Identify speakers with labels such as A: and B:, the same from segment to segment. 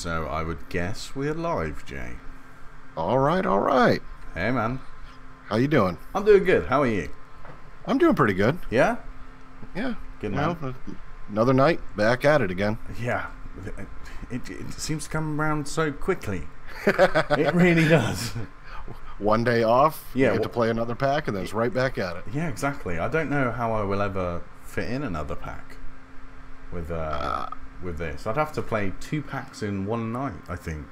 A: So I would guess we're live, Jay.
B: All right, all right.
A: Hey, man.
B: How you doing?
A: I'm doing good. How are you?
B: I'm doing pretty good.
A: Yeah?
B: Yeah.
A: Good, man.
B: Another night, back at it again.
A: Yeah. It seems to come around so quickly. It really does.
B: One day off,
A: Yeah,
B: you get to play another pack, and then it's right back at it.
A: Yeah, exactly. I don't know how I will ever fit in another pack with this. I'd have to play 2 packs in one night, I think.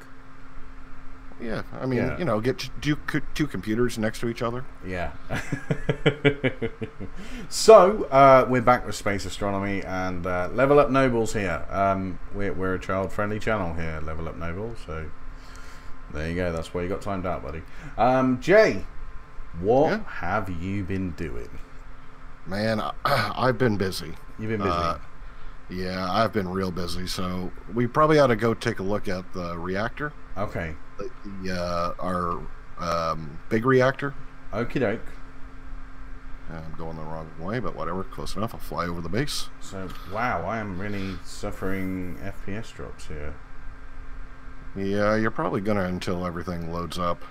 B: Yeah, I mean, you know, get two computers next to each other.
A: Yeah. So, we're back with Space Astronomy, and Level Up Nobles here. We're a child-friendly channel here, Level Up Nobles, so there you go. That's why you got timed out, buddy. Jay, what have you been doing?
B: Man, I've been busy.
A: You've been busy?
B: Yeah, I've been real busy, so we probably ought to go take a look at the reactor.
A: Okay.
B: Our big reactor.
A: Okie doke.
B: I'm going the wrong way, but whatever. Close enough. I'll fly over the base.
A: So, wow, I am really suffering FPS drops here.
B: Yeah, you're probably gonna until everything loads up.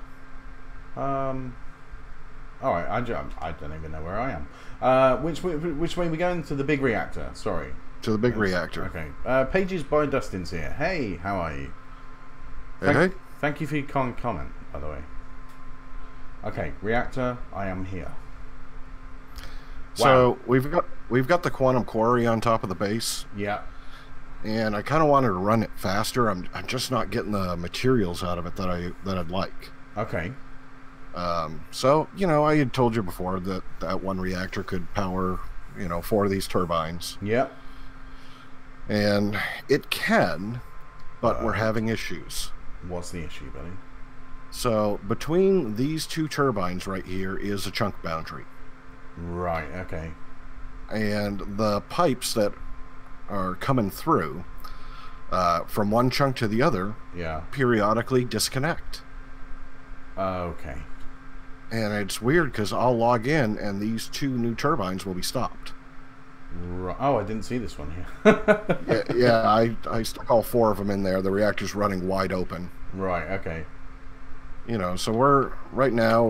A: Alright, I don't even know where I am. Which way are we going? To the big reactor, sorry.
B: To the big reactor.
A: Okay. Pages by Dustin's here. Hey, how are you?
B: Hey.
A: Thank you for your comment, by the way. Okay, reactor, I am here.
B: So we've got the quantum quarry on top of the base.
A: Yeah.
B: And I kind of wanted to run it faster. I'm just not getting the materials out of it that I'd like.
A: Okay.
B: So you know, I had told you before that one reactor could power 4 of these turbines.
A: Yep.
B: And it can, but we're having issues.
A: What's the issue, buddy?
B: So between these 2 turbines right here is a chunk boundary.
A: Right. Okay.
B: And the pipes that are coming through from one chunk to the other periodically disconnect.
A: Okay.
B: And it's weird because I'll log in and these 2 new turbines will be stopped.
A: Right. Oh, I didn't see this one here.
B: yeah, I stuck all 4 of them in there. The reactor's running wide open.
A: Right, okay.
B: So we're right now,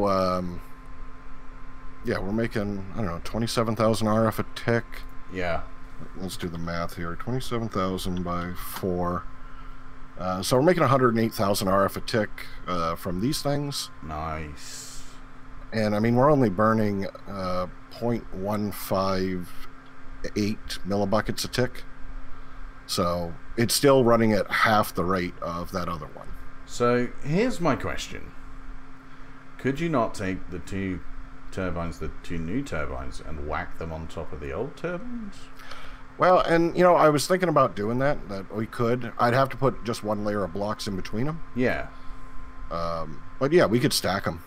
B: we're making, I don't know, 27,000 RF a tick.
A: Yeah.
B: Let's do the math here. 27,000 by 4. So we're making 108,000 RF a tick from these things.
A: Nice.
B: And I mean, we're only burning 0.158 millibuckets a tick. So it's still running at half the rate of that other one.
A: So here's my question. Could you not take the 2 turbines, the 2 new turbines, and whack them on top of the old turbines?
B: Well, and I was thinking about doing that we could. I'd have to put just 1 layer of blocks in between them.
A: Yeah.
B: But yeah, we could stack them.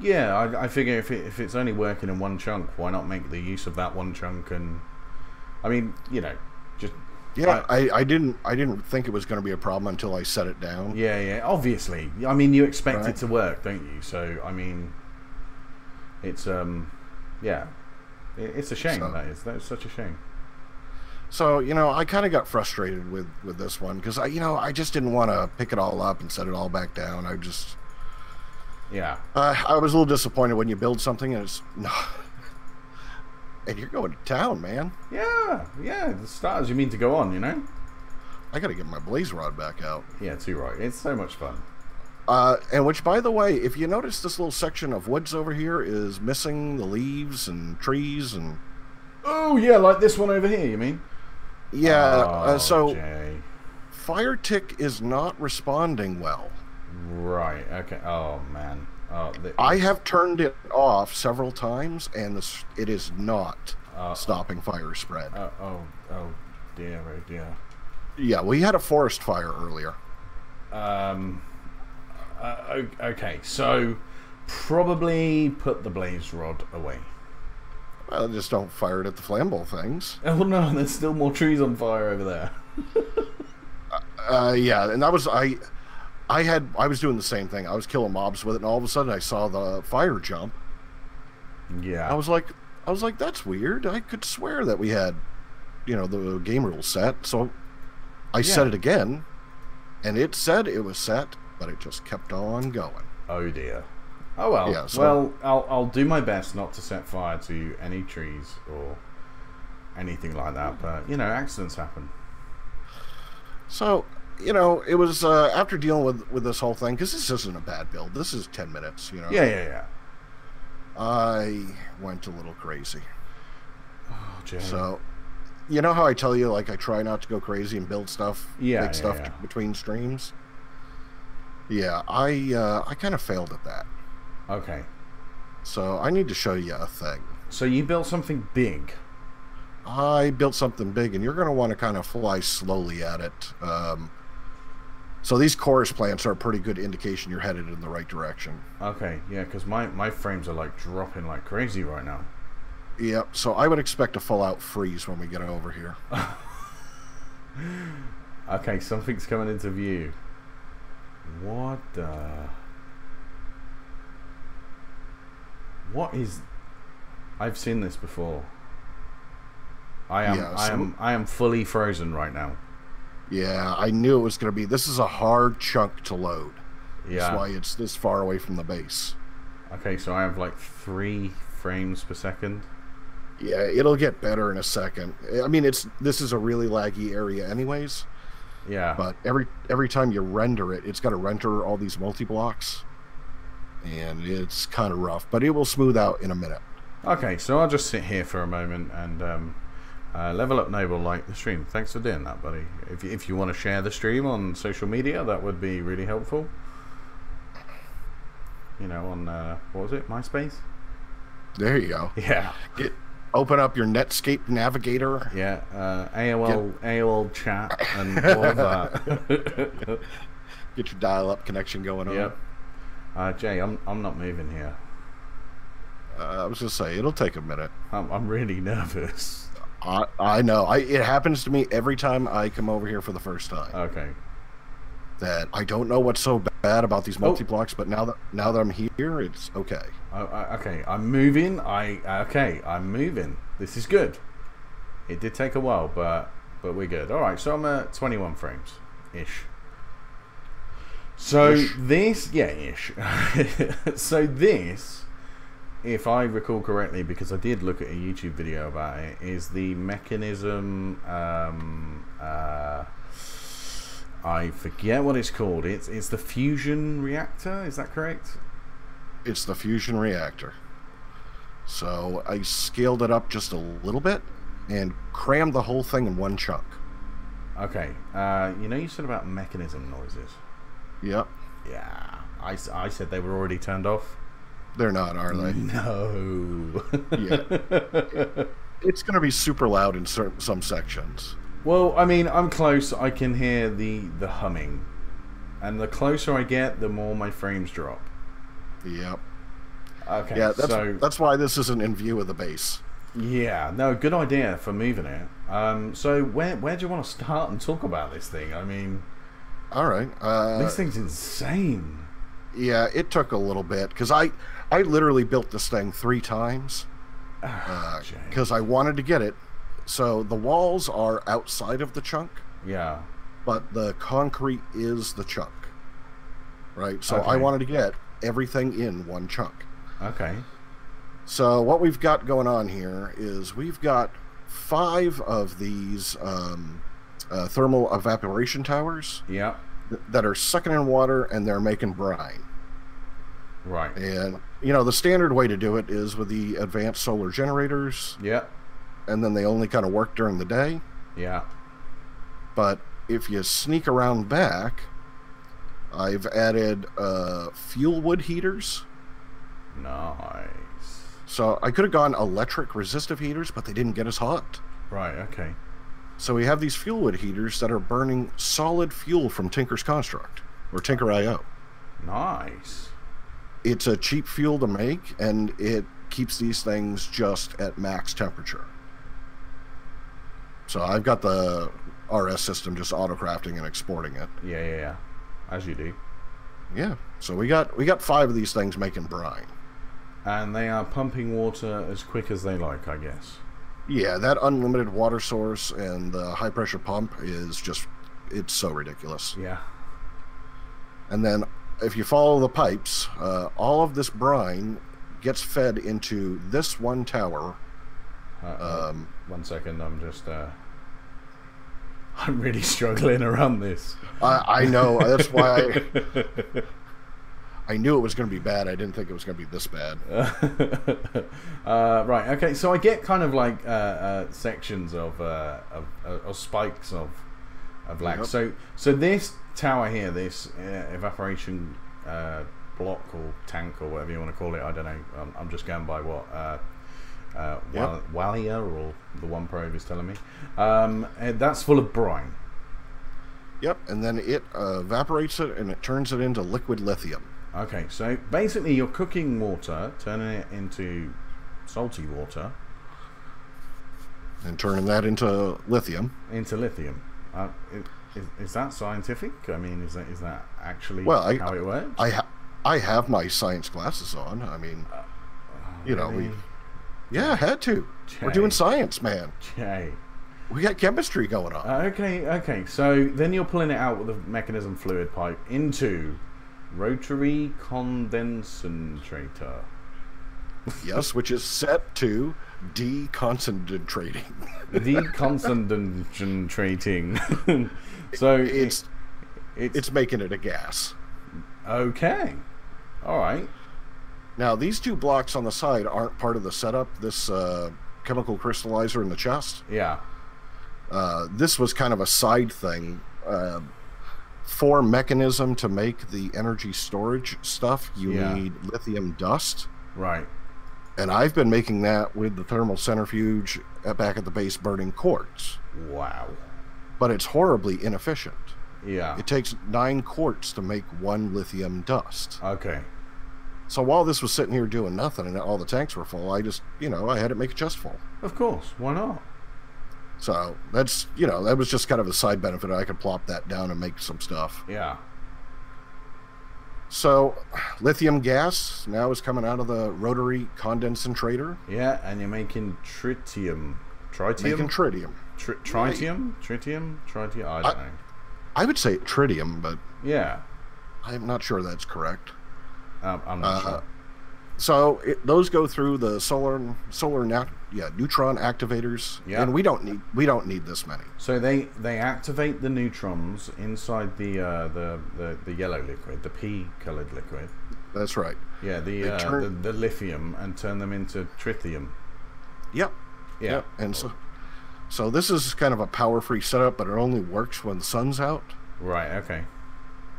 A: Yeah, I figure if it's only working in one chunk, why not make the use of that one chunk? And I mean, just
B: I didn't think it was going to be a problem until I set it down.
A: Yeah, obviously. I mean, you expect it to work, don't you? So I mean, it's it's a shame. That is such a shame.
B: So I kind of got frustrated with this one because I just didn't want to pick it all up and set it all back down. I was a little disappointed when you build something and it's no. And you're going to town, man.
A: Yeah. The stars you mean to go on,
B: I got to get my blaze rod back out.
A: Yeah, too right. It's so much fun.
B: And which, by the way, if you notice this little section of woods over here is missing the leaves and trees and...
A: Oh, yeah, like this one over here, you mean?
B: Yeah, so
A: Jay.
B: Fire Tick is not responding well.
A: Right, okay. Oh, man.
B: I have turned it off several times, and it is not stopping fire spread.
A: Oh dear.
B: Yeah, we had a forest fire earlier.
A: Okay, so probably put the blaze rod away.
B: Well, just don't fire it at the flammable things.
A: Oh no, there's still more trees on fire over there.
B: Yeah, and that was I was doing the same thing. I was killing mobs with it, and all of a sudden I saw the fire jump.
A: Yeah.
B: I was like, that's weird. I could swear that we had, the game rules set. So I set it again, And it said it was set, but it just kept on going.
A: Oh dear. Oh well. Yeah, so, well, I'll do my best not to set fire to any trees or anything like that. But you know, accidents happen.
B: So you know, it was after dealing with this whole thing, because this isn't a bad build. This is 10 minutes. You know.
A: Yeah.
B: I went a little crazy.
A: Oh, Jay.
B: So, you know how I tell you, like, I try not to go crazy and build stuff, big stuff between streams? Yeah, I kind of failed at that.
A: Okay.
B: So, I need to show you a thing.
A: So, you built something big?
B: I built something big, and you're going to want to kind of fly slowly at it. So, these chorus plants are a pretty good indication you're headed in the right direction.
A: Okay, yeah, because my frames are, like, dropping like crazy right now.
B: Yep, so I would expect a full-out freeze when we get over here.
A: Okay, something's coming into view. What the... What is... I've seen this before. I am fully frozen right now.
B: Yeah, I knew it was going to be... This is a hard chunk to load.
A: Yeah.
B: That's why it's this far away from the base.
A: Okay, so I have like 3 frames per second.
B: Yeah, it'll get better in a second. I mean, this is a really laggy area anyways.
A: Yeah.
B: But every time you render it, it's got to render all these multi-blocks. And it's kind of rough, but it will smooth out in a minute.
A: Okay, so I'll just sit here for a moment and Level Up Noble liked the stream. Thanks for doing that, buddy. If you want to share the stream on social media, that would be really helpful. You know, on, what was it, MySpace?
B: There you go.
A: Yeah.
B: Open up your Netscape navigator.
A: Yeah, AOL chat and all of that.
B: Get your dial-up connection going on.
A: Yep. Jay, I'm not moving here.
B: I was just saying, it'll take a minute.
A: I'm really nervous.
B: I know. It happens to me every time I come over here for the first time.
A: Okay.
B: That I don't know what's so bad about these multi-blocks, but now that I'm here, it's okay.
A: Okay, I'm moving. I'm moving. This is good. It did take a while, but we're good. All right, so I'm at 21 frames ish. So this, ish. So this, if I recall correctly, because I did look at a YouTube video about it, is the mechanism. I forget what it's called. It's the fusion reactor. Is that correct?
B: It's the fusion reactor. So I scaled it up just a little bit and crammed the whole thing in one chunk.
A: Okay. You know, you said about mechanism noises.
B: Yep.
A: Yeah. I said they were already turned off.
B: They're not, are they?
A: No.
B: Yeah. It's going to be super loud in some sections.
A: Well, I mean, I'm close. I can hear the humming. And the closer I get, the more my frames drop.
B: Yep.
A: Okay,
B: yeah, that's why this isn't in view of the base.
A: Yeah, no, good idea for moving it. So where do you want to start and talk about this thing? I mean...
B: All right.
A: This thing's insane.
B: Yeah, it took a little bit, because I literally built this thing 3 times. Because I wanted to get it. So the walls are outside of the chunk.
A: Yeah.
B: But the concrete is the chunk. Right? So I wanted to get everything in one chunk.
A: Okay.
B: So what we've got going on here is we've got 5 of these thermal evaporation towers.
A: Yeah.
B: That are sucking in water and they're making brine.
A: Right.
B: And, you know, the standard way to do it is with the advanced solar generators.
A: Yeah.
B: And then they only kind of work during the day.
A: Yeah.
B: But if you sneak around back, I've added fuel wood heaters.
A: Nice.
B: So I could have gone electric resistive heaters, but they didn't get as hot.
A: Right, okay.
B: So we have these fuel wood heaters that are burning solid fuel from Tinker's Construct, or Tinker.io.
A: Nice.
B: It's a cheap fuel to make, and it keeps these things just at max temperature. So I've got the RS system just auto-crafting and exporting it.
A: Yeah. As you do.
B: Yeah. So we got 5 of these things making brine.
A: And they are pumping water as quick as they like, I guess.
B: Yeah, that unlimited water source and the high-pressure pump is just... It's so ridiculous.
A: Yeah.
B: And then if you follow the pipes, all of this brine gets fed into this one tower.
A: 1 second, I'm just I'm really struggling around this.
B: I know, that's why I knew it was going to be bad. I didn't think it was going to be this bad.
A: Right, okay, so I get kind of like sections of spikes of lag. Yep. So this tower here, this evaporation block or tank or whatever you want to call it, I don't know. I'm just going by what Walia or the One Probe is telling me. And that's full of brine.
B: Yep, and then it evaporates it and it turns it into liquid lithium.
A: Okay, so basically you're cooking water, turning it into salty water.
B: And turning that into lithium.
A: Into lithium. Is that scientific? I mean, is that actually how it works?
B: I have my science glasses on. I mean, you know, I had to. We're doing science, man.
A: Jay.
B: We got chemistry going on.
A: Okay. So then you're pulling it out with a mechanism fluid pipe into rotary condensator.
B: Yes, which is set to deconcentrating.
A: Deconcentrating. So
B: it's making it a gas.
A: Okay. All right.
B: Now, these two blocks on the side aren't part of the setup, this chemical crystallizer in the chest.
A: Yeah.
B: This was kind of a side thing. For mechanism to make the energy storage stuff, you need lithium dust.
A: Right.
B: And I've been making that with the thermal centrifuge back at the base burning quartz.
A: Wow.
B: But it's horribly inefficient.
A: Yeah.
B: It takes 9 quarts to make 1 lithium dust.
A: Okay.
B: So while this was sitting here doing nothing and all the tanks were full, I just, I had it make a chest full.
A: Of course. Why not?
B: So that's, that was just kind of a side benefit. I could plop that down and make some stuff.
A: Yeah.
B: So lithium gas now is coming out of the rotary condensator.
A: Yeah, and you're making tritium.
B: Making tritium.
A: Tritium? Tritium? I don't know.
B: I would say tritium, but
A: yeah,
B: I'm not sure that's correct.
A: I'm not sure.
B: So those go through the neutron activators, and we don't need this many.
A: So they activate the neutrons inside the yellow liquid, the pea-colored liquid.
B: That's right.
A: Yeah, the lithium, and turn them into tritium.
B: Yep.
A: Yeah.
B: Yep. And so this is kind of a power-free setup, but it only works when the sun's out.
A: Right. Okay.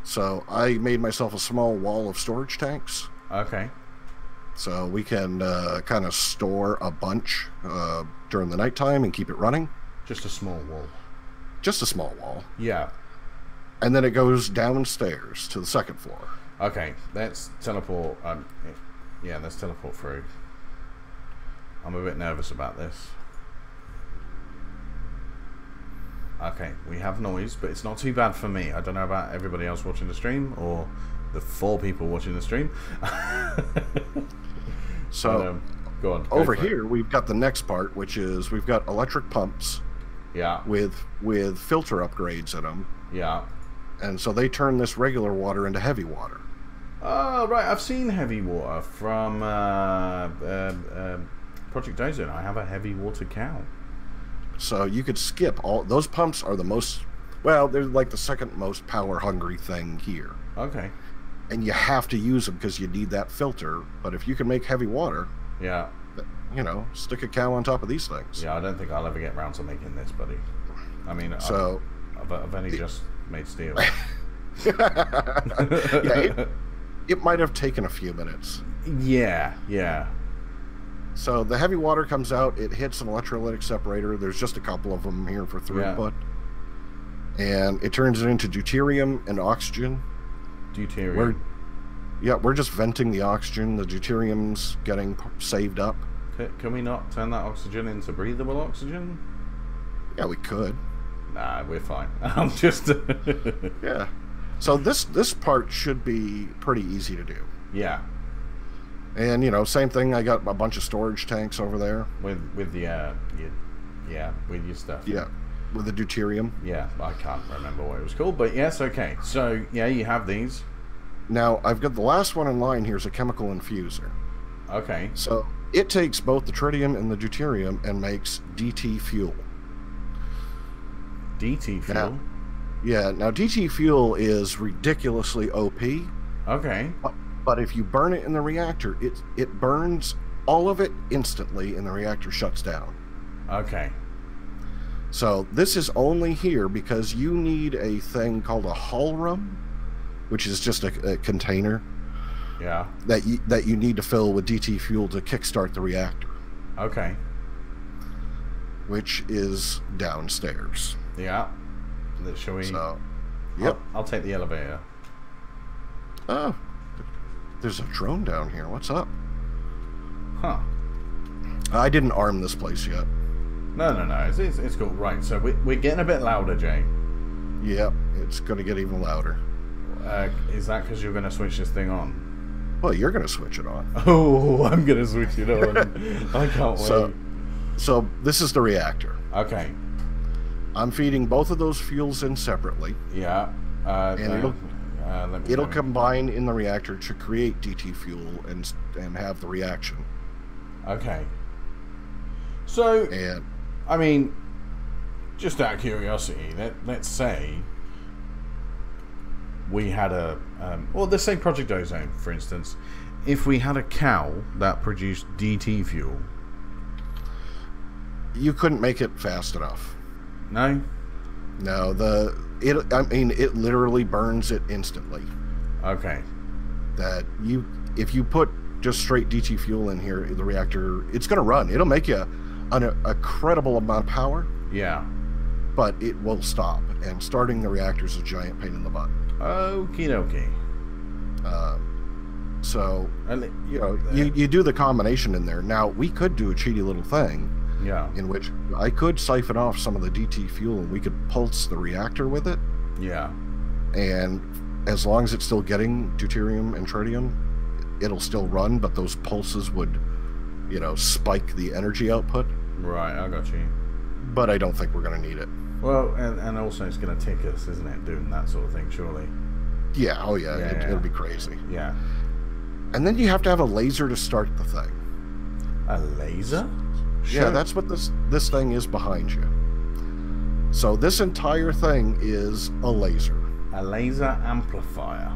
B: So I made myself a small wall of storage tanks.
A: Okay.
B: So we can kind of store a bunch during the nighttime and keep it running.
A: Just a small wall.
B: Just a small wall.
A: Yeah.
B: And then it goes downstairs to the second floor.
A: Okay, let's teleport. Let's teleport through. I'm a bit nervous about this. Okay, we have noise, but it's not too bad for me. I don't know about everybody else watching the stream, or the 4 people watching the stream.
B: So,
A: go on.
B: Over here, we've got the next part, which is we've got electric pumps.
A: Yeah.
B: With filter upgrades in them.
A: Yeah.
B: And so they turn this regular water into heavy water.
A: Oh, right. I've seen heavy water from Project Ozone. I have a heavy water cow.
B: So you could skip all those pumps. Are the most, well, they're like the second most power hungry thing here.
A: Okay.
B: And you have to use them because you need that filter. But if you can make heavy water,
A: yeah,
B: stick a cow on top of these things.
A: Yeah, I don't think I'll ever get around to making this, buddy. I mean,
B: so
A: I've only just made steel.
B: Yeah, it might have taken a few minutes.
A: Yeah.
B: So the heavy water comes out, it hits an electrolytic separator. There's just a couple of them here for throughput. Yeah. And it turns it into deuterium and oxygen.
A: Deuterium.
B: We're just venting the oxygen. The deuterium's getting saved up.
A: Can we not turn that oxygen into breathable oxygen?
B: Yeah, we could.
A: Nah, we're fine. I'm just...
B: Yeah. So this part should be pretty easy to do.
A: Yeah.
B: And, same thing. I got a bunch of storage tanks over there.
A: With with your stuff.
B: Yeah, with the deuterium.
A: Yeah, I can't remember what it was called, but yes, okay. So, yeah, you have these.
B: Now, I've got the last one in line here is a chemical infuser.
A: Okay.
B: So it takes both the tritium and the deuterium and makes DT fuel.
A: DT fuel?
B: Now DT fuel is ridiculously OP.
A: Okay.
B: But if you burn it in the reactor, it burns all of it instantly and the reactor shuts down.
A: Okay.
B: So this is only here because you need a thing called a hull room, which is just a container.
A: Yeah.
B: That you need to fill with DT fuel to kickstart the reactor.
A: Okay.
B: Which is downstairs.
A: Yeah. Shall we?
B: So, yep.
A: I'll take the elevator.
B: Oh, there's a drone down here. What's up?
A: Huh.
B: I didn't arm this place yet.
A: No. It's cool. Right. So we're getting a bit louder, Jay.
B: Yep. It's going to get even louder.
A: Is that because you're going to switch this thing on?
B: Well, you're going to switch it on.
A: Oh, I'm going to switch it on. I can't wait.
B: So this is the reactor.
A: Okay.
B: I'm feeding both of those fuels in separately.
A: Yeah.
B: And it'll combine in the reactor to create DT fuel and have the reaction.
A: Okay. So, I mean, just out of curiosity, let's say we had let's say Project Ozone, for instance. If we had a cow that produced DT fuel,
B: you couldn't make it fast enough.
A: No?
B: No, it literally burns it instantly.
A: Okay.
B: If you put just straight DT fuel in here, the reactor, it's going to run. It'll make you a credible amount of power.
A: Yeah.
B: But it will stop, and starting the reactor is a giant pain in the butt.
A: Okie dokie.
B: So, you do the combination in there. Now, we could do a cheaty little thing.
A: Yeah.
B: In which I could siphon off some of the DT fuel and we could pulse the reactor with it.
A: Yeah.
B: And as long as it's still getting deuterium and tritium, it'll still run, but those pulses would, spike the energy output.
A: Right, I got you.
B: But I don't think we're going to need it.
A: Well, and also it's going to tick us, isn't it, doing that sort of thing, surely?
B: Yeah, it'll be crazy.
A: Yeah.
B: And then you have to have a laser to start the thing.
A: A laser? Sure.
B: Yeah, that's what this thing is behind you. So this entire thing is a laser.
A: A laser amplifier.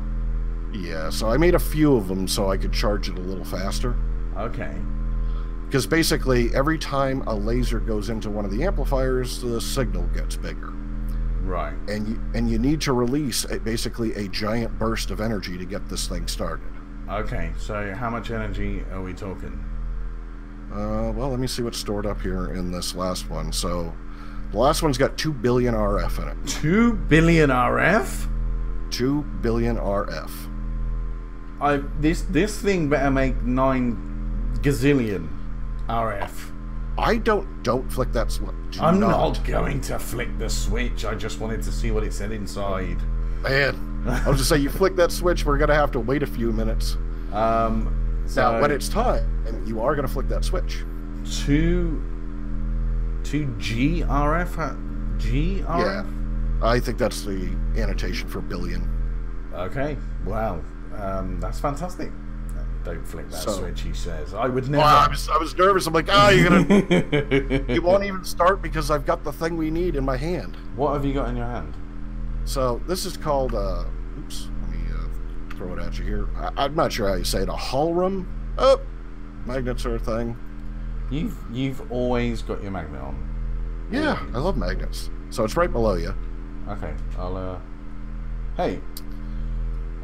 B: Yeah, so I made a few of them so I could charge it a little faster.
A: Okay.
B: Because basically every time a laser goes into one of the amplifiers, the signal gets bigger.
A: Right.
B: And you need to release basically a giant burst of energy to get this thing started.
A: Okay, so how much energy are we talking?
B: Well, let me see what's stored up here in this last one. So, the last one's got 2 billion RF in it.
A: 2 billion RF?
B: 2 billion RF.
A: This thing better make 9 gazillion RF.
B: Don't flick that switch.
A: I'm not going to flick the switch. I just wanted to see what it said inside.
B: Man, I was just saying, you flick that switch, we're gonna have to wait a few minutes. Now, when it's time, you are going to flick that switch.
A: 2 GRF? GRF?
B: Yeah. I think that's the annotation for billion.
A: Okay. Wow. That's fantastic. Don't flick that switch, he says. I would never.
B: Well, I was nervous. I'm like, you're going to... It won't even start because I've got the thing we need in my hand.
A: What have you got in your hand?
B: So, this is called... oops. Throw it at you here. I'm not sure how you say it. A hull room? Oh, magnets are a thing.
A: You've always got your magnet on.
B: Yeah,
A: always.
B: I love magnets. So it's right below you.
A: Okay, I'll hey,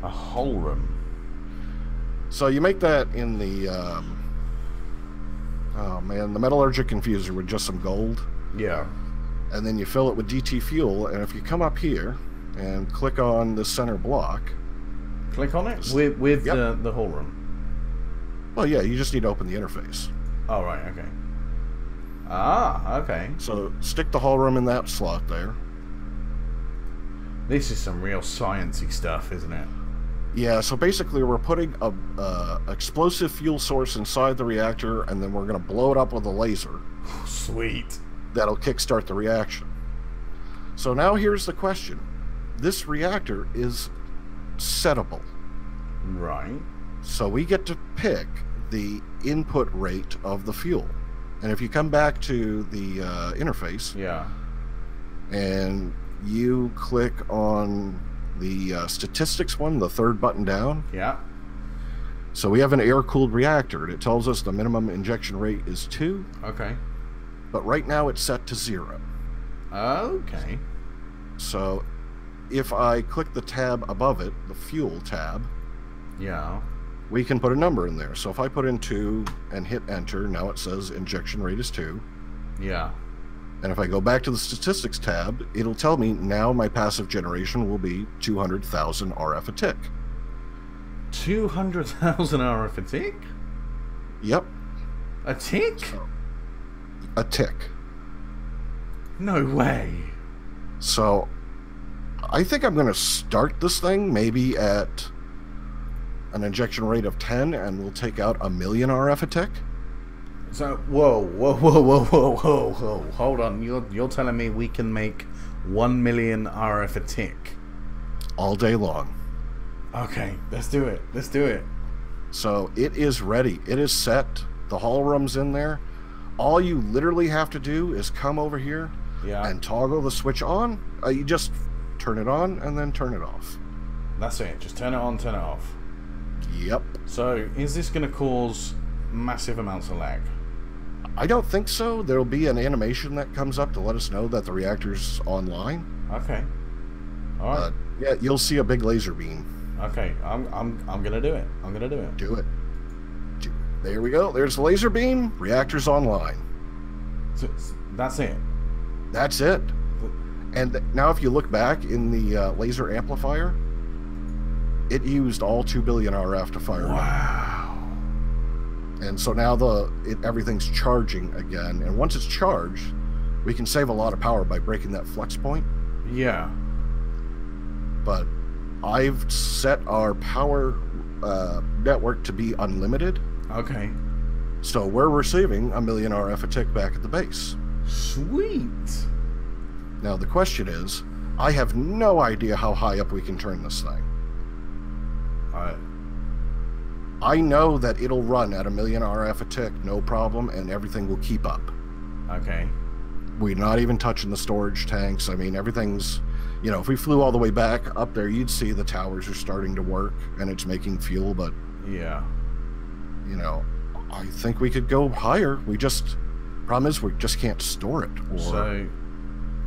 A: a hull room.
B: So you make that in the oh man, the metallurgic infuser with just some gold.
A: Yeah.
B: And then you fill it with DT fuel, and if you come up here and click on the center block.
A: Click on it with the hull room.
B: Well, yeah, you just need to open the interface.
A: Oh, right, okay. Ah, okay.
B: So stick the hull room in that slot there.
A: This is some real sciencey stuff, isn't it?
B: Yeah, so basically we're putting a explosive fuel source inside the reactor, and then we're going to blow it up with a laser.
A: Sweet.
B: That'll kickstart the reaction. So now here's the question. This reactor is settable.
A: Right.
B: So we get to pick the input rate of the fuel. And if you come back to the interface,
A: yeah,
B: and you click on the statistics one, the third button down.
A: Yeah.
B: So we have an air-cooled reactor, and it tells us the minimum injection rate is 2.
A: Okay.
B: But right now it's set to 0.
A: Okay.
B: So if I click the tab above it, the fuel tab,
A: yeah,
B: we can put a number in there. So if I put in 2 and hit enter, now it says injection rate is 2.
A: Yeah.
B: And if I go back to the statistics tab, it'll tell me now my passive generation will be 200,000 RF a tick.
A: 200,000 RF a tick?
B: Yep.
A: A tick?
B: So, a tick.
A: No way.
B: So I think I'm going to start this thing maybe at an injection rate of 10, and we'll take out 1,000,000 RF a tick.
A: So, whoa, hold on. You're telling me we can make 1,000,000 RF a tick?
B: All day long.
A: Okay, let's do it. Let's do it.
B: So it is ready. It is set. The hull room's in there. All you literally have to do is come over here and toggle the switch on. You just turn it on and then turn it off.
A: That's it. Just turn it on, turn it off.
B: Yep.
A: So, is this going to cause massive amounts of lag?
B: I don't think so. There'll be an animation that comes up to let us know that the reactor's online.
A: Okay. All right.
B: Yeah, you'll see a big laser beam.
A: Okay, I'm gonna do it. I'm gonna do it.
B: Do it. There we go. There's the laser beam. Reactor's online.
A: So, that's it.
B: That's it. And now, if you look back in the laser amplifier, it used all 2 billion RF to fire.
A: Wow.
B: And so now everything's charging again. And once it's charged, we can save a lot of power by breaking that flex point.
A: Yeah.
B: But I've set our power network to be unlimited.
A: Okay.
B: So we're receiving 1,000,000 RF a tick back at the base.
A: Sweet.
B: Now the question is, I have no idea how high up we can turn this thing. I know that it'll run at 1,000,000 RF a tick, no problem, and everything will keep up.
A: Okay.
B: We're not even touching the storage tanks. I mean, everything's, you know, if we flew all the way back up there, you'd see the towers are starting to work and it's making fuel, but
A: yeah,
B: you know, I think we could go higher. Problem is we just can't store it.
A: So,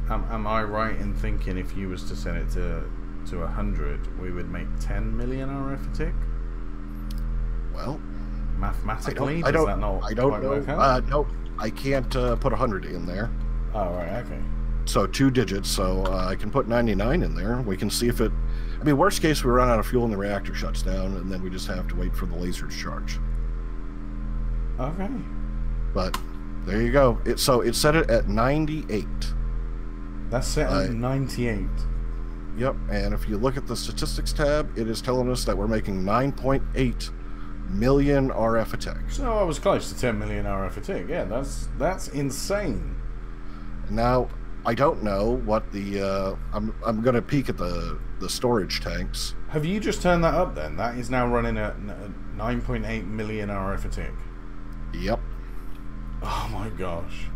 A: am I right in thinking if you was to set it to 100, we would make 10 million RF a tick?
B: Well,
A: mathematically,
B: I don't
A: know.
B: No, I can't put 100 in there.
A: Oh, right, okay.
B: So 2 digits, so I can put 99 in there. We can see if it... I mean, worst case, we run out of fuel and the reactor shuts down, and then we just have to wait for the laser to charge.
A: Okay.
B: But there you go. So it set it at 98.
A: That's set at 98.
B: Yep, and if you look at the statistics tab, it is telling us that we're making 9.8 million RF a tick.
A: So I was close to 10 million RF a tick. Yeah, that's insane.
B: Now, I don't know what the... I'm going to peek at the storage tanks.
A: Have you just turned that up then? That is now running at 9.8 million RF a tick.
B: Yep.
A: Oh my gosh.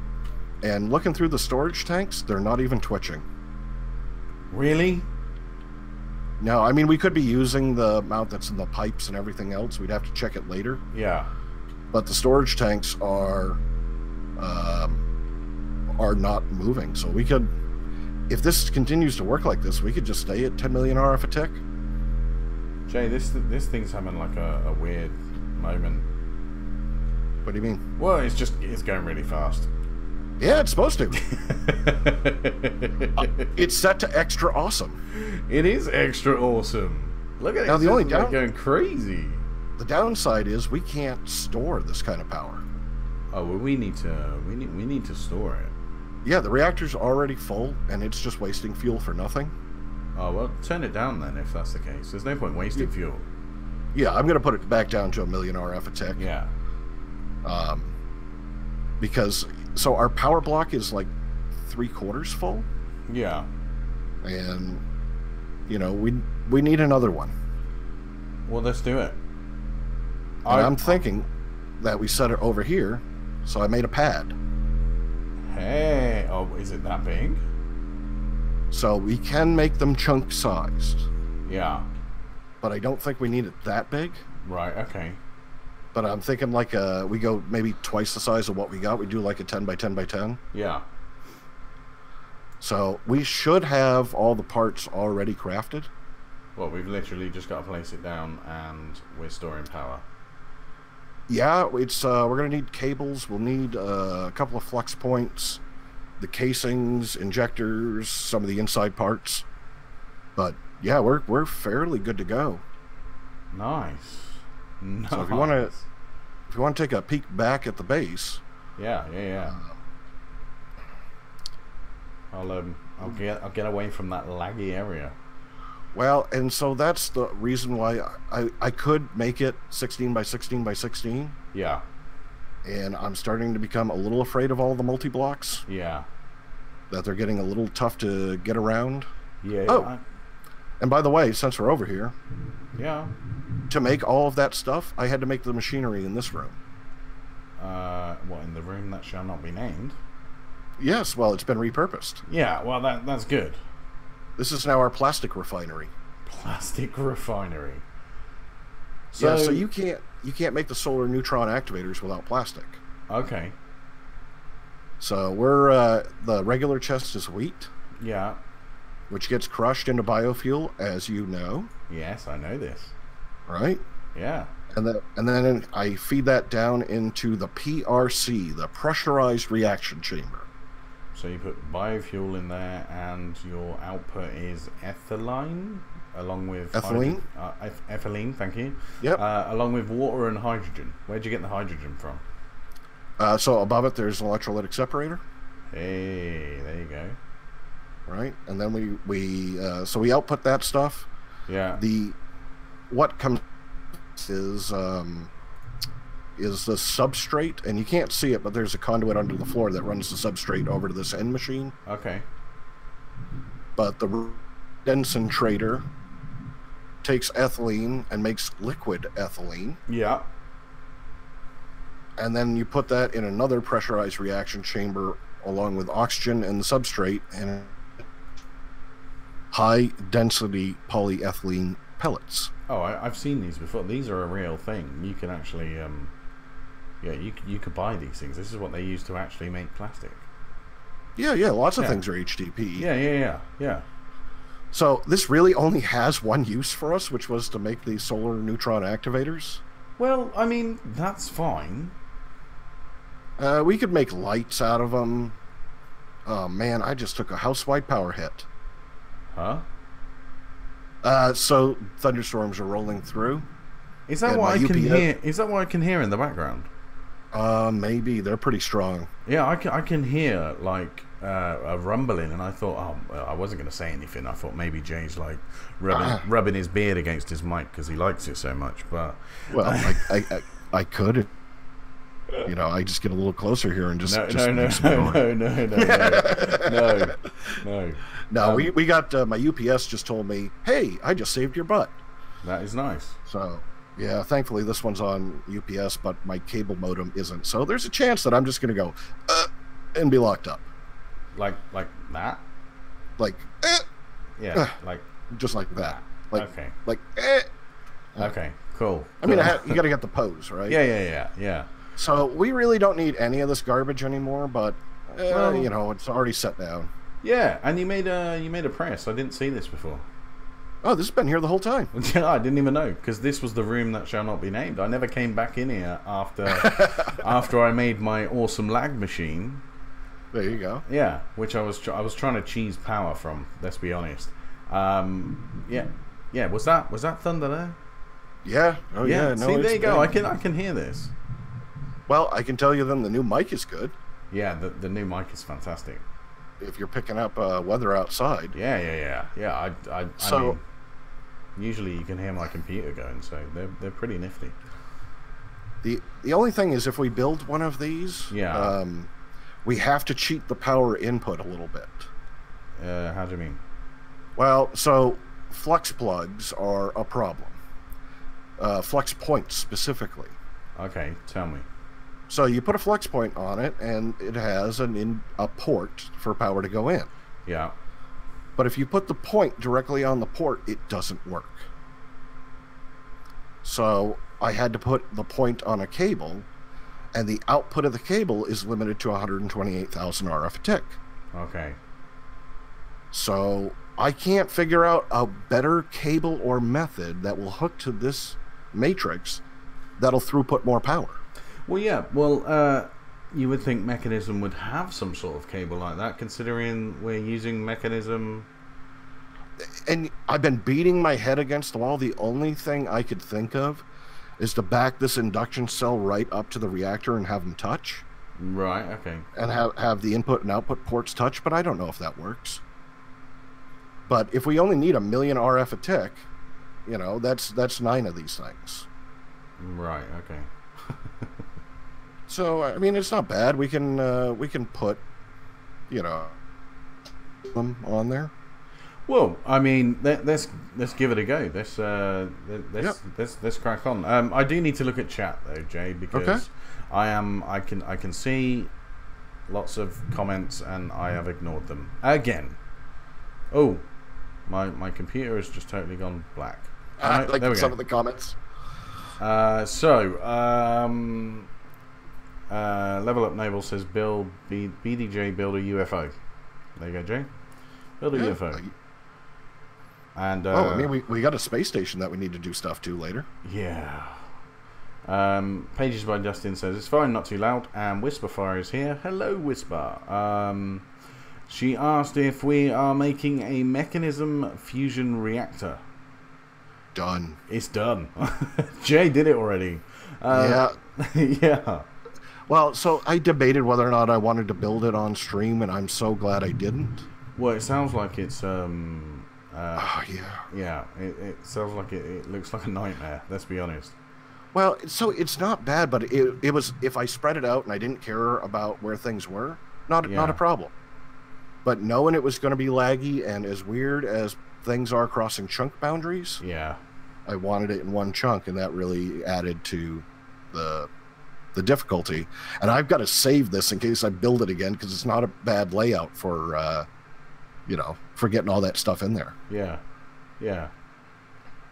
B: And looking through the storage tanks, they're not even twitching.
A: Really?
B: No, I mean, we could be using the amount that's in the pipes and everything else. We'd have to check it later.
A: Yeah.
B: But the storage tanks are not moving. So we could, if this continues to work like this, we could just stay at 10 million RF a tick.
A: Jay, this thing's having like a weird moment.
B: What do you mean?
A: Well, it's going really fast.
B: Yeah, it's supposed to. It's set to extra awesome.
A: It is extra awesome. Look at it.
B: Now the only
A: going crazy.
B: The downside is we can't store this kind of power.
A: Oh well, we need to store it.
B: Yeah, the reactor's already full, and it's just wasting fuel for nothing.
A: Oh well, turn it down then if that's the case. There's no point wasting fuel.
B: Yeah, I'm gonna put it back down to 1 million RF a tick.
A: Yeah.
B: Because so our power block is like 3/4 full.
A: Yeah.
B: And you know we need another one.
A: Well, let's do it.
B: I'm thinking that we set it over here, so I made a pad.
A: Hey, oh, is it that big?
B: So we can make them chunk-sized.
A: Yeah.
B: But I don't think we need it that big.
A: Right, okay.
B: But I'm thinking like we go maybe twice the size of what we got. We do like a 10 by 10 by 10.
A: Yeah.
B: So we should have all the parts already crafted.
A: Well, we've literally just got to place it down and we're storing power.
B: Yeah, it's we're gonna need cables. We'll need a couple of flux points, the casings, injectors, some of the inside parts. But yeah, we're fairly good to go.
A: Nice.
B: So if you want to take a peek back at the base.
A: Yeah. I'll get away from that laggy area.
B: Well, and so that's the reason why I could make it 16 by 16 by 16.
A: Yeah.
B: And I'm starting to become a little afraid of all the multi-blocks.
A: Yeah.
B: That they're getting a little tough to get around.
A: Yeah.
B: Oh, and by the way, since we're over here.
A: Yeah.
B: To make all of that stuff, I had to make the machinery in this room.
A: What, in the room that shall not be named?
B: Yes, well, it's been repurposed.
A: Yeah, well, that's good.
B: This is now our plastic refinery.
A: Plastic refinery.
B: So, yeah, so you can't make the solar neutron activators without plastic.
A: Okay.
B: So we're the regular chest is wheat.
A: Yeah.
B: Which gets crushed into biofuel, as you know.
A: Yes, I know this.
B: Right?
A: Yeah.
B: And then I feed that down into the PRC, the pressurized reaction chamber.
A: So you put biofuel in there, and your output is ethylene, along with
B: ethylene.
A: Ethylene, thank you.
B: Yep.
A: Along with water and hydrogen. Where'd you get the hydrogen from?
B: So above it, there's an electrolytic separator.
A: Hey, there you go.
B: Right, and then we output that stuff.
A: Yeah.
B: What comes is the substrate, and you can't see it, but there's a conduit under the floor that runs the substrate over to this end machine.
A: Okay.
B: But the concentrator takes ethylene and makes liquid ethylene.
A: Yeah.
B: And then you put that in another pressurized reaction chamber along with oxygen and the substrate and high density polyethylene pellets.
A: Oh, I've seen these before. These are a real thing. You can actually, yeah, you could buy these things. This is what they use to actually make plastic.
B: Yeah, lots of things are HDPE.
A: Yeah.
B: So this really only has one use for us, which was to make these solar neutron activators.
A: Well, I mean, that's fine.
B: We could make lights out of them. Oh man, I just took a house-wide power hit.
A: Huh?
B: So thunderstorms are rolling through.
A: Is that what I can hear? Is that what I can hear in the background?
B: Maybe they're pretty strong.
A: Yeah, I can hear like a rumbling, and I thought, oh, I wasn't going to say anything. I thought maybe Jay's like rubbing his beard against his mic because he likes it so much. But
B: well, I could. You know, I just get a little closer here and just No, we got my UPS just told me, hey, I just saved your butt.
A: That is nice.
B: So yeah, thankfully this one's on UPS, but my cable modem isn't. So there's a chance that I'm just gonna go and be locked up.
A: Like that?
B: Like
A: yeah, like
B: just like that. Like
A: okay.
B: Like
A: okay, cool.
B: I mean, you got to get the pose, right?
A: Yeah.
B: So we really don't need any of this garbage anymore, but well, you know, it's already set down.
A: Yeah, and you made a press. I didn't see this before.
B: Oh, this has been here the whole time.
A: Yeah, I didn't even know, because this was the room that shall not be named. I never came back in here after I made my awesome lag machine.
B: There you go.
A: Yeah, which I was trying to cheese power from. Let's be honest. Yeah. Was that thunder there?
B: Yeah. Oh yeah.
A: No, see, there you go. I can hear this.
B: Well, I can tell you then the new mic is good.
A: Yeah, the new mic is fantastic.
B: If you're picking up weather outside.
A: Yeah. I mean, usually you can hear my computer going, so they're pretty nifty.
B: The only thing is, if we build one of these, we have to cheat the power input a little bit.
A: How do you mean?
B: Well, so flux plugs are a problem. flex points specifically.
A: Okay, tell me.
B: So you put a flex point on it, and it has a port for power to go in.
A: Yeah.
B: But if you put the point directly on the port, it doesn't work. So I had to put the point on a cable, and the output of the cable is limited to 128,000 RF a tick.
A: Okay.
B: So I can't figure out a better cable or method that will hook to this matrix that'll throughput more power.
A: Well, yeah. Well, you would think Mechanism would have some sort of cable like that, considering we're using Mechanism.
B: And I've been beating my head against the wall. The only thing I could think of is to back this induction cell right up to the reactor and have them touch.
A: Right, okay.
B: And have the input and output ports touch, but I don't know if that works. But if we only need 1 million RF a tick, you know, that's 9 of these things.
A: Right, okay.
B: So, I mean, it's not bad. We can put, you know, them on there.
A: Well, I mean, let's give it a go. Let's crack on. I do need to look at chat though, Jay, because I can see lots of comments and I have ignored them again. Oh, my computer has just totally gone black.
B: Like some of the comments.
A: Level Up Noble says build BDJ build a UFO. There you go, Jay. Build a UFO. And
B: I mean, we got a space station that we need to do stuff to later.
A: Yeah. Pages by Justin says it's fine, not too loud. And Whisperfire is here. Hello, Whisper. She asked if we are making a Mechanism fusion reactor.
B: Done.
A: It's done. Jay did it already.
B: Yeah.
A: Yeah.
B: Well, so I debated whether or not I wanted to build it on stream, and I'm so glad I didn't.
A: Well, it sounds like it's
B: yeah.
A: It sounds like it looks like a nightmare. Let's be honest.
B: Well, so it's not bad, but it was, if I spread it out and I didn't care about where things were, not a problem. But knowing it was going to be laggy and as weird as things are crossing chunk boundaries,
A: yeah,
B: I wanted it in one chunk, and that really added to the difficulty. And I've got to save this in case I build it again, because it's not a bad layout for for getting all that stuff in there.
A: Yeah.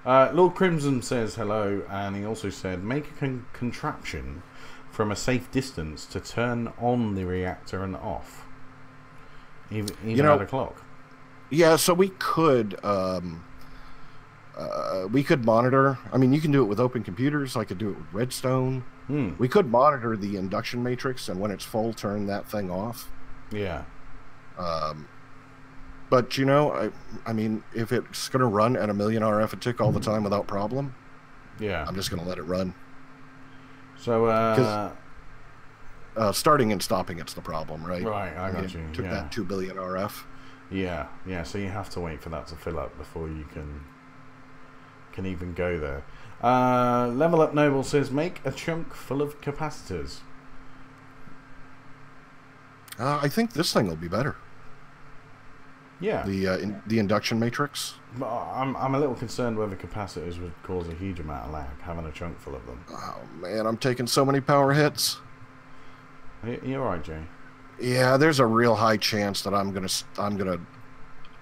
A: Lord Crimson says hello, and he also said make a contraption from a safe distance to turn on the reactor and off, even at a clock.
B: Yeah, so we could monitor. I mean, you can do it with open computers. I could do it with Redstone. We could monitor the induction matrix, and when it's full, turn that thing off.
A: Yeah.
B: But, you know, I mean, if it's going to run at 1 million RF a tick all the time without problem,
A: yeah,
B: I'm just going to let it run.
A: So,
B: starting and stopping, it's the problem, right?
A: Right, I got you.
B: It took that 2 billion RF.
A: Yeah, so you have to wait for that to fill up before you can even go there. Level Up Noble says make a chunk full of capacitors.
B: I think this thing will be better.
A: Yeah.
B: The induction matrix.
A: But I'm a little concerned whether capacitors would cause a huge amount of lag, having a chunk full of them.
B: Oh man, I'm taking so many power hits.
A: You're right, Jay.
B: Yeah, there's a real high chance that I'm gonna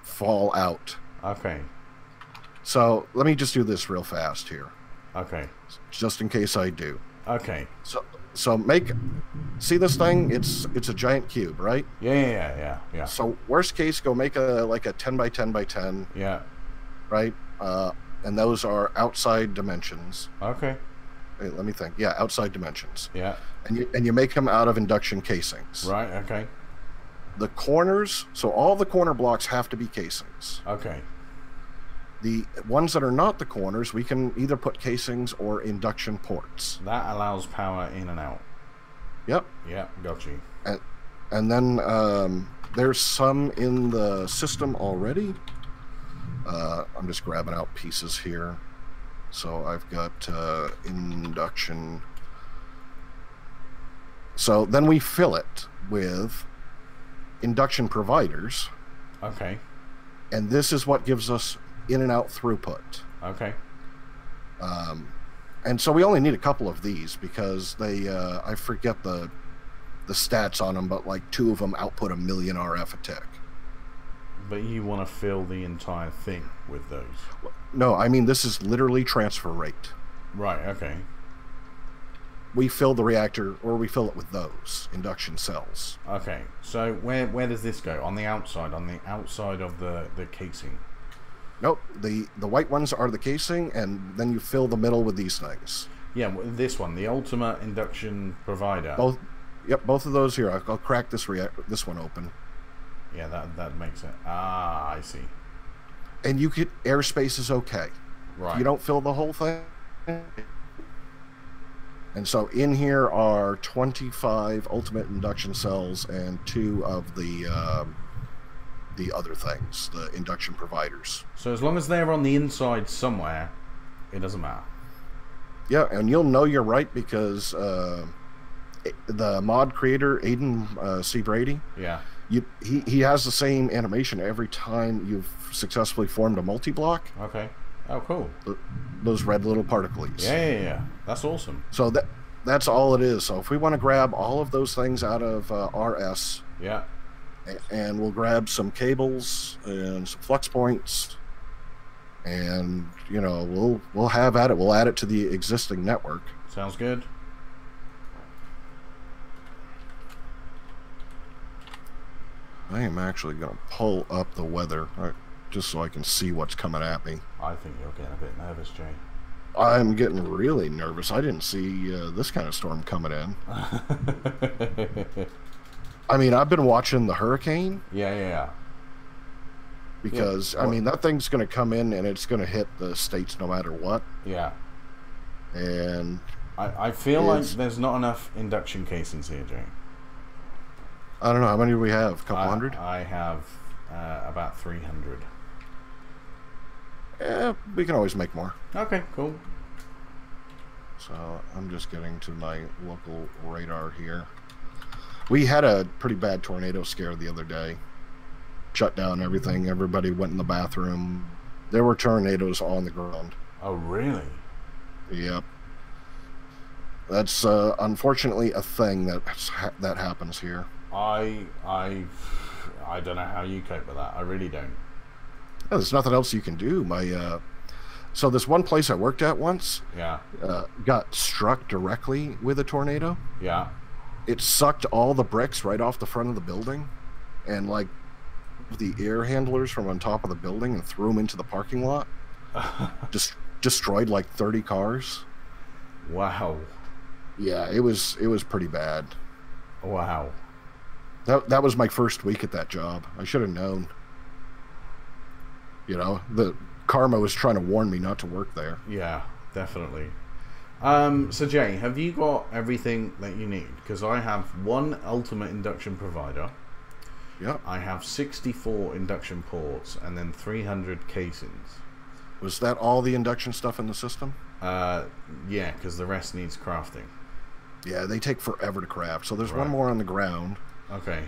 B: fall out.
A: Okay.
B: So let me just do this real fast here.
A: Okay.
B: Just in case I do.
A: Okay.
B: So see this thing? It's a giant cube, right?
A: Yeah.
B: So worst case, go make a 10 by 10 by 10.
A: Yeah.
B: Right. And those are outside dimensions.
A: Okay.
B: Wait, let me think. Yeah, outside dimensions.
A: Yeah.
B: And you make them out of induction casings.
A: Right. Okay.
B: The corners. So all the corner blocks have to be casings.
A: Okay.
B: The ones that are not the corners, we can either put casings or induction ports.
A: That allows power in and out.
B: Yep.
A: Yeah, got you.
B: And then there's some in the system already. I'm just grabbing out pieces here. So I've got induction. So then we fill it with induction providers.
A: Okay.
B: And this is what gives us in and out throughput.
A: Okay.
B: And so we only need a couple of these because they, I forget the stats on them, but like 2 of them output 1,000,000 RF a tick.
A: But you want to fill the entire thing with those?
B: No, I mean, this is literally transfer rate.
A: Right, okay.
B: We fill the reactor, or we fill it with those induction cells.
A: Okay, so where does this go? On the outside of the casing?
B: Nope, the white ones are the casing, and then you fill the middle with these things.
A: Yeah, this one, the ultimate induction provider.
B: Both of those here. I'll crack this one open.
A: Yeah, that makes it. Ah, I see.
B: And you get airspace is okay.
A: Right.
B: You don't fill the whole thing. And so in here are 25 ultimate induction cells and 2 of the other things, the induction providers.
A: So as long as they're on the inside somewhere, it doesn't matter.
B: Yeah, and you'll know you're right because the mod creator, Aiden C. Brady,
A: yeah,
B: he has the same animation every time you've successfully formed a multi-block.
A: Okay. Oh, cool.
B: Those red little particles.
A: Yeah. That's awesome.
B: So that's all it is. So if we want to grab all of those things out of RS,
A: yeah,
B: and we'll grab some cables and some flux points, and we'll have at it. We'll add it to the existing network.
A: Sounds good.
B: I am actually going to pull up the weather just so I can see what's coming at me.
A: I think you're getting a bit nervous, Jay.
B: I'm getting really nervous. I didn't see this kind of storm coming in. I mean, I've been watching the hurricane.
A: Yeah.
B: Because, I mean, that thing's going to come in and it's going to hit the States no matter what.
A: Yeah.
B: And
A: I feel like there's not enough induction casings here, Jay.
B: I don't know. How many do we have? A couple hundred?
A: I have about 300.
B: Yeah, we can always make more.
A: Okay, cool.
B: So I'm just getting to my local radar here. We had a pretty bad tornado scare the other day. Shut down everything. Everybody went in the bathroom. There were tornadoes on the ground.
A: Oh, really?
B: Yep. That's unfortunately a thing that happens here.
A: I don't know how you cope with that. I really don't.
B: Yeah, there's nothing else you can do. So this one place I worked at once, got struck directly with a tornado.
A: Yeah. It
B: sucked all the bricks right off the front of the building, and like the air handlers from on top of the building, and threw them into the parking lot. Just destroyed like 30 cars.
A: Wow.
B: Yeah, it was pretty bad.
A: Wow.
B: That was my first week at that job. I should have known. The karma was trying to warn me not to work there.
A: Yeah, definitely. So Jay, have you got everything that you need? Because I have 1 ultimate induction provider.
B: Yeah.
A: I have 64 induction ports and then 300 casings.
B: Was that all the induction stuff in the system?
A: Yeah, because the rest needs crafting.
B: Yeah, they take forever to craft. So there's one more on the ground.
A: Okay.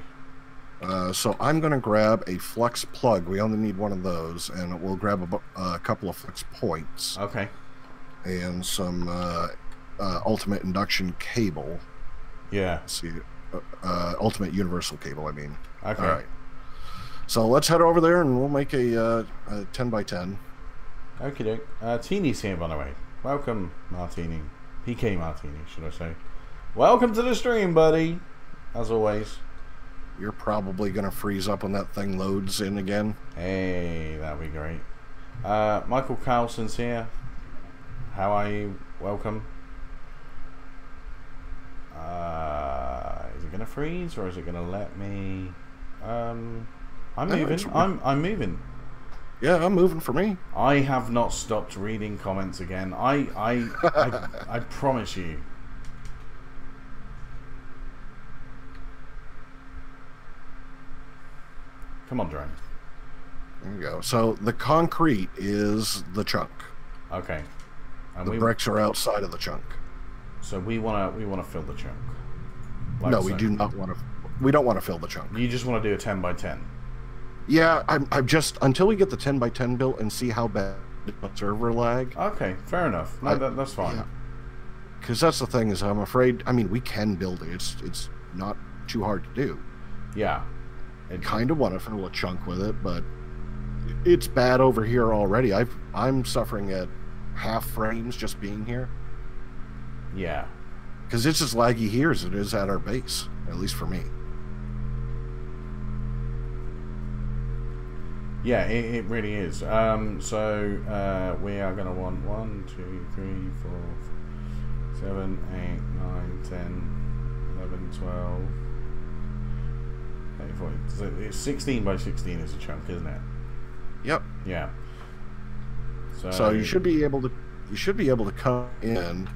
B: So I'm going to grab a flux plug. We only need one of those, and we'll grab a couple of flux points.
A: Okay.
B: And some ultimate induction cable.
A: Yeah.
B: Let's see, ultimate universal cable, I mean.
A: Okay.
B: All right. So let's head over there, and we'll make a 10 by 10.
A: Okie doke. Teeny's here, by the way. Welcome, Martini. PK Martini, should I say. Welcome to the stream, buddy. As always.
B: You're probably going to freeze up when that thing loads in again.
A: Hey, that'd be great. Michael Carlson's here. How are you? Welcome. Is it going to freeze or is it going to let me... I'm moving. I'm moving.
B: Yeah, I'm moving for me.
A: I have not stopped reading comments again. I promise you. Come on, drone.
B: There you go. So the concrete is the chunk.
A: Okay. And
B: the bricks are outside of the chunk.
A: So we want to fill the chunk.
B: Like no, we do not want to. We don't want to fill the chunk.
A: You just want to do a 10 by 10.
B: Yeah, I'm just until we get the 10 by 10 built and see how bad the server lag.
A: Okay, fair enough. No, that's fine.
B: Because that's the thing is, I'm afraid. I mean, we can build it. It's not too hard to do.
A: Yeah.
B: I kind of want to fill a chunk with it, but it's bad over here already. I'm suffering at half frames just being here.
A: Yeah.
B: Because it's as laggy here as it is at our base, at least for me.
A: Yeah, it really is. So we are going to want 1, 2, 3, 4, 7, 8, 9, 10, 11, 12, 14. So it's 16 by 16 is a chunk, isn't it?
B: Yep.
A: Yeah.
B: So you should be able to come in,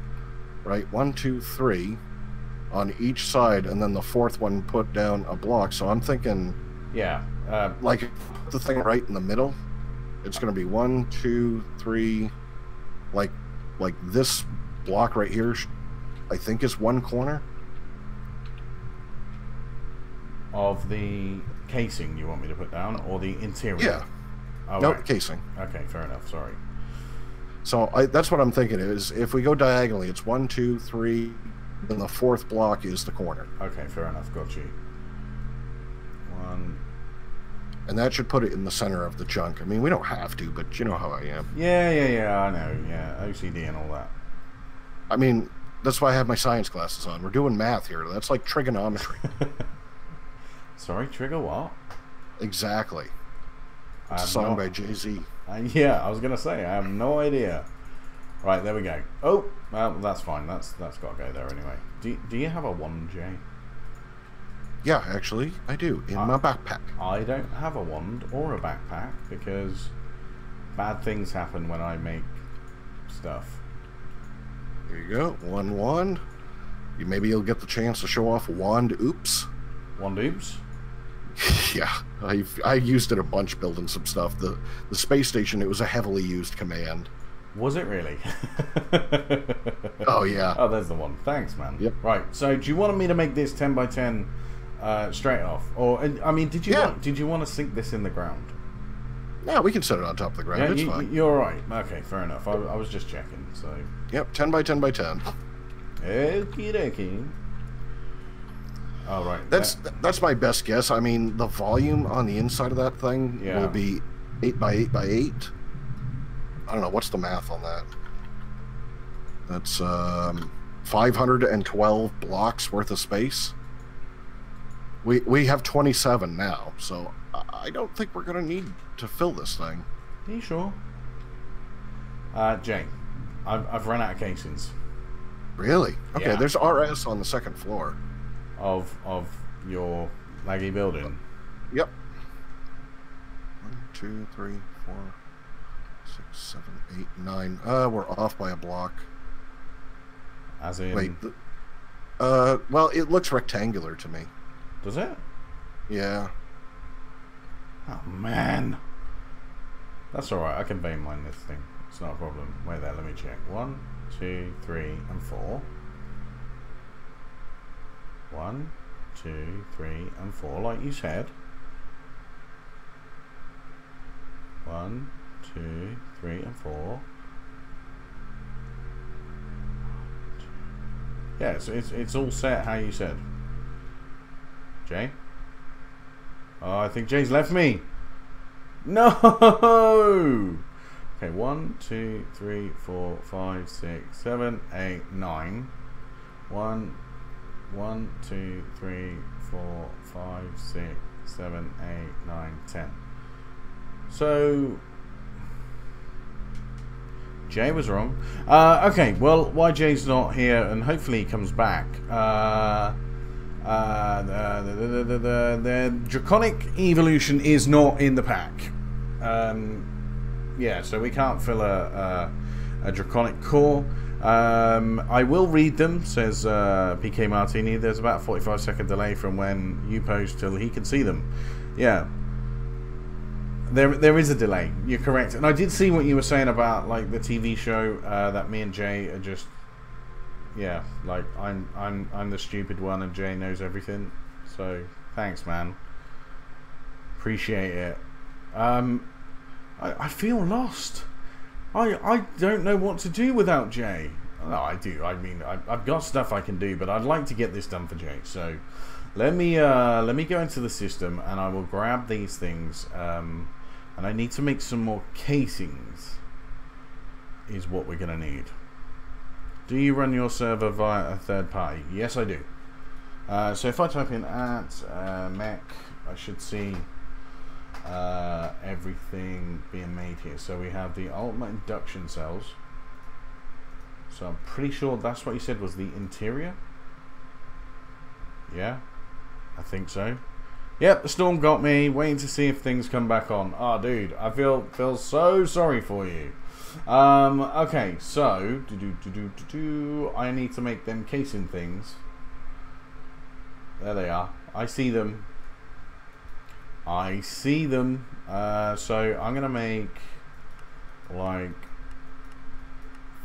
B: right? 1, 2, 3 on each side, and then the fourth one put down a block. So I'm thinking,
A: yeah,
B: like the thing right in the middle. It's going to be 1, 2, 3, like this block right here. I think is one corner
A: of the casing you want me to put down, or the interior?
B: Yeah.
A: Oh,
B: nope,
A: right.
B: Casing.
A: Okay, fair enough. Sorry.
B: So that's what I'm thinking is if we go diagonally, it's 1, 2, 3, then the fourth block is the corner.
A: Okay, fair enough. Got you. 1.
B: And that should put it in the center of the chunk. I mean, we don't have to, but you know how I am.
A: Yeah. I know. Yeah, OCD and all that.
B: I mean, that's why I have my science glasses on. We're doing math here. That's like trigonometry.
A: Sorry, trigger what?
B: Exactly. It's a song by Jay-Z.
A: Yeah, I was gonna say I have no idea. Right, there we go. Oh, well, that's fine. That's got to go there anyway. Do you have a wand, Jay?
B: Yeah, actually, I do in my backpack.
A: I don't have a wand or a backpack because bad things happen when I make stuff.
B: There you go. 1 wand. Maybe you'll get the chance to show off wand oops.
A: Wand oops?
B: Yeah, I used it a bunch building some stuff. The space station, it was a heavily used command.
A: Was it really?
B: Oh yeah.
A: Oh, there's the one. Thanks, man.
B: Yep.
A: Right. So, do you want me to make this 10 by 10 straight off, or I mean, did you want to sink this in the ground?
B: Yeah, we can set it on top of the ground.
A: Yeah,
B: it's fine.
A: You're right. Okay, fair enough. I was just checking. So.
B: Yep, 10 by 10 by 10.
A: Okie dokie. All right.
B: That's my best guess. I mean, the volume on the inside of that thing will be 8 by 8 by 8. I don't know what's the math on that. That's 512 blocks worth of space. We have 27 now, so I don't think we're gonna need to fill this thing.
A: Are you sure? Jay, I've run out of casings.
B: Really? Okay.
A: Yeah.
B: There's RS on the second floor.
A: Of your laggy building.
B: Yep. 1, 2, 3, 4, 6, 7, 8, 9. We're off by a block.
A: As in.
B: Wait. Well, it looks rectangular to me.
A: Does it?
B: Yeah.
A: Oh man. That's all right. I can vein mine this thing. It's not a problem. Wait there. Let me check. 1, 2, 3, and 4. 1, 2, 3, and 4, like you said. 1, 2, 3, and 4. Yeah, so it's all set how you said. Jay? Oh, I think Jay's left me. No! Okay, 1, 2, 3, 4, 5, 6, 7, 8, 9. 1, 2, 3, 4, 5, 6, 7, 8, 9, 10. So Jay was wrong. Okay, well, why Jay's not here, and hopefully he comes back. The draconic evolution is not in the pack. Yeah, so we can't fill a draconic core. I will read them, says PK Martini. There's about a 45-second delay from when you post till he can see them. Yeah, there is a delay. You're correct, and I did see what you were saying about like the TV show that me and Jay are just, yeah, like I'm the stupid one and Jay knows everything. So thanks, man. Appreciate it. I feel lost. I don't know what to do without Jay. No, I do. I mean, I've got stuff I can do, but I'd like to get this done for Jake. So let me go into the system, and I will grab these things. And I need to make some more casings. Is what we're gonna need. Do you run your server via a third party? Yes, I do. So if I type in @mech, I should see everything being made here. So we have the ultimate induction cells. So I'm pretty sure that's what you said was the interior. Yeah, I think so. Yep, the storm got me. Waiting to see if things come back on. Oh, dude, I feel so sorry for you. Okay, so I need to make them casing things. There they are. I see them. I see them. So I'm gonna make like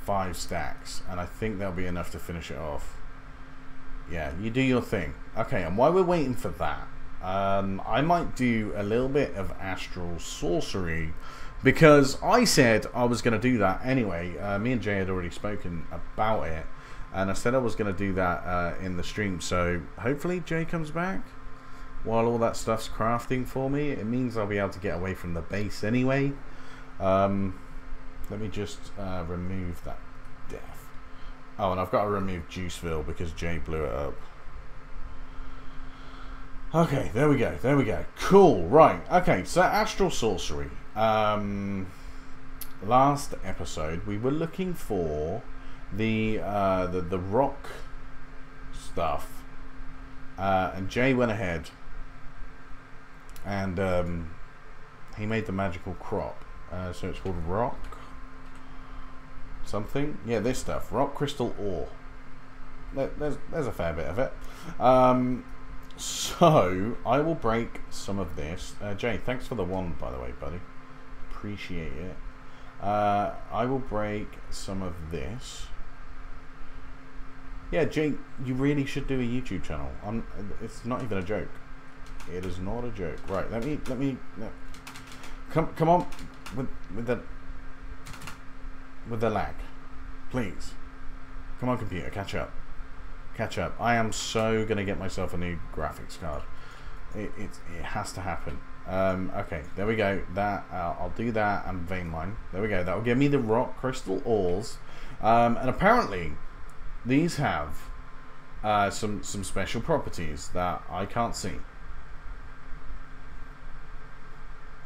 A: 5 stacks, and I think that'll be enough to finish it off. Yeah, you do your thing. Okay, and while we're waiting for that, I might do a little bit of astral sorcery, because I said I was going to do that anyway. Me and Jay had already spoken about it, and I said I was going to do that in the stream. So hopefully Jay comes back while all that stuff's crafting for me. It means I'll be able to get away from the base anyway. Let me just remove that death. Oh, and I've got to remove Juiceville because Jay blew it up. Okay, there we go. There we go. Cool. Right. Okay, so astral sorcery. Last episode we were looking for the rock stuff, and Jay went ahead and he made the magical crop. So it's called rock something. Yeah, this stuff. Rock crystal ore. There's a fair bit of it. So I will break some of this. Jay, thanks for the one, by the way, buddy. Appreciate it. I will break some of this. Yeah, Jay, you really should do a YouTube channel. It's not even a joke. It is not a joke. Right, let me come on with the lag, please. Come on, computer, catch up. Catch up. I am so gonna get myself a new graphics card. It has to happen. Okay, there we go. That I'll do that and vein line. There we go. That will give me the rock crystal ores, and apparently these have some special properties that I can't see.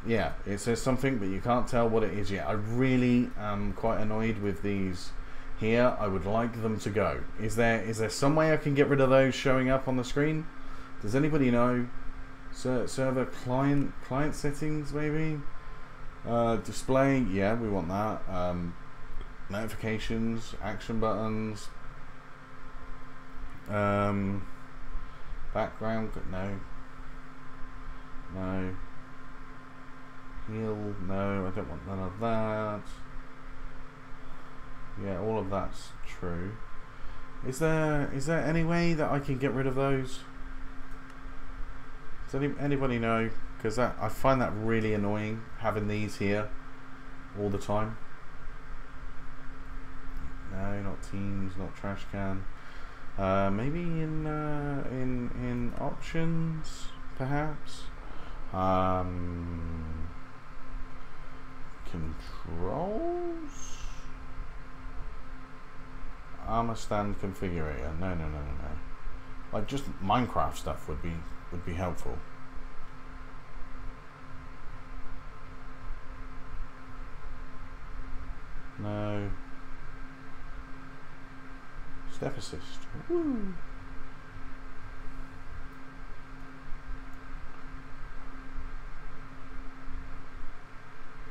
A: Yeah, it says something, but you can't tell what it is yet. I really am quite annoyed with these here. I would like them to go. Is there some way I can get rid of those showing up on the screen? Does anybody know? Server client settings, maybe? Display, yeah, we want that. Notifications, action buttons. Background, no. No. Heal, no, I don't want none of that. Yeah, all of that's true. Is there any way that I can get rid of those? Does anybody know? Because I find that really annoying, having these here all the time. No, not Teams, not trash can. Maybe in options, perhaps. Controls. Armor stand configurator. No. Like just Minecraft stuff would be helpful. No. Step assist. Woo.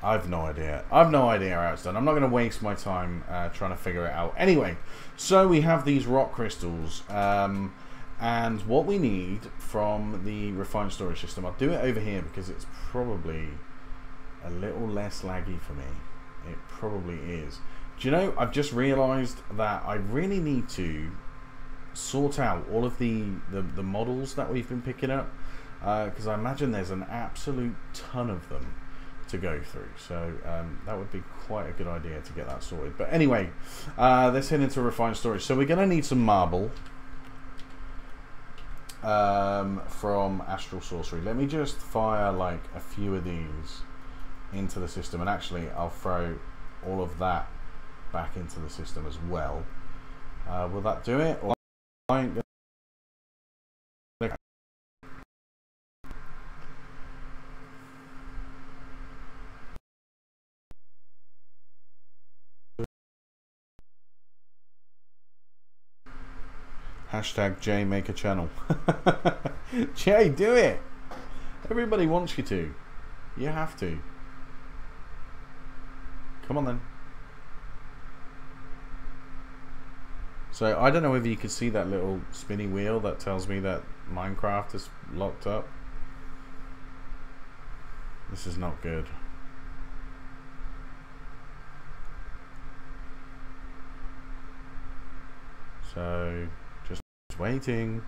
A: I've no idea. I've no idea how it's done. I'm not going to waste my time trying to figure it out. Anyway, so we have these rock crystals. And what we need from the refined storage system, I'll do it over here because it's probably a little less laggy for me. It probably is. Do you know, I've just realized that I really need to sort out all of the models that we've been picking up, because I imagine there's an absolute ton of them. to go through. So that would be quite a good idea to get that sorted. But anyway, let's head into refined storage. So we're going to need some marble from Astral Sorcery. Let me just fire like a few of these into the system, and actually I'll throw all of that back into the system as well. Will that do it? Or hashtag Jay make a channel. Jay, do it. Everybody wants you to. You have to. Come on then. So I don't know whether you can see that little spinny wheel that tells me that Minecraft is locked up. This is not good. So just waiting.